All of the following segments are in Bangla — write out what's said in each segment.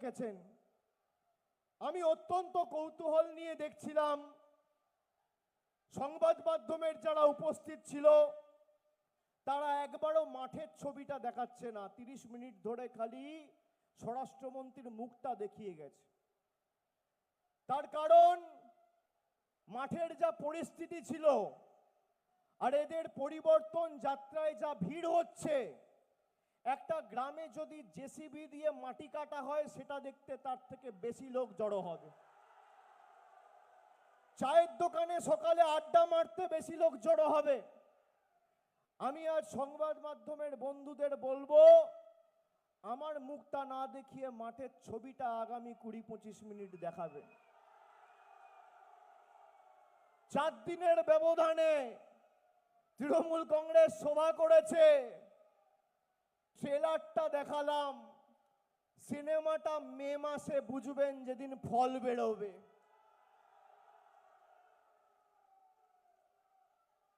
রেখেছেন। আমি অত্যন্ত কৌতূহল নিয়ে দেখছিলাম, সংবাদ মাধ্যমের যারা উপস্থিত ছিল তারা একবারও মাঠের ছবিটা দেখাচ্ছে না, 30 মিনিট ধরে খালি স্বরাষ্ট্রমন্ত্রীর মুখটা দেখিয়ে গেছে। তার কারণ মাঠের যা পরিস্থিতি ছিল আর এদের পরিবর্তন যাত্রায় যা ভিড় হচ্ছে, একটা গ্রামে যদি জেসিবি দিয়ে মাটি কাটা হয় সেটা দেখতে তার থেকে বেশি লোক জড়ো হবে। চায়ের দোকানে সকালে আড্ডা মারতে বেশি লোক জড়ো হবে। আমি আজ সংবাদ মাধ্যমের বন্ধুদের বলবো, আমার মুখটা না দেখিয়ে মাঠের ছবিটা আগামী 20-25 মিনিট দেখাবেন। 4 দিনের ব্যবধানে তৃণমূল কংগ্রেস সভা করেছে, ট্রেলারটা দেখালাম। সিনেমাটা মে মাসে বুঝবেন যেদিন ফল বেরোবে।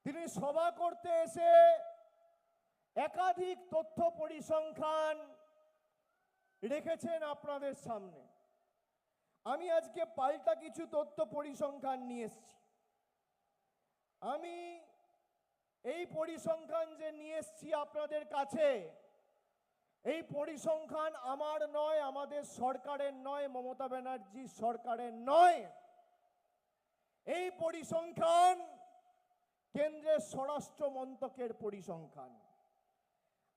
তিনি সভা করতে এসে একাধিক তথ্য পরিসংখ্যান রেখেছেন আপনাদের সামনে। আমি আজকে পাল্টা কিছু তথ্য পরিসংখ্যান নিয়ে এসেছি। আমি এই পরিসংখ্যান যে নিয়ে এসেছি আপনাদের কাছে, এই পরিসংখ্যান আমার নয়, আমাদের সরকারের নয়, মমতা ব্যানার্জির সরকারের নয়। এই পরিসংখ্যান কেন্দ্রের স্বরাষ্ট্র মন্ত্রকের পরিসংখ্যান।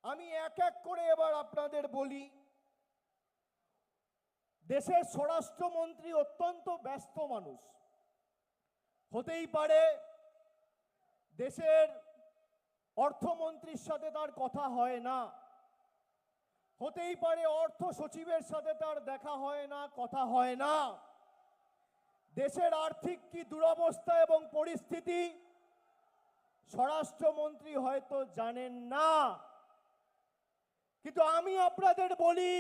আমি এক এক করে এবার আপনাদের বলি। দেশের স্বরাষ্ট্রমন্ত্রী অত্যন্ত ব্যস্ত মানুষ, হতেই পারে দেশের অর্থমন্ত্রীর সাথে তার কথা হয় না, হতেই পারে অর্থ সচিবের সাথে তার দেখা হয় না, কথা হয় না। দেশের আর্থিক কি দুরবস্থা এবং পরিস্থিতি স্বরাষ্ট্রমন্ত্রী হয়তো জানেন না। কিন্তু আমি আপনাদের বলি,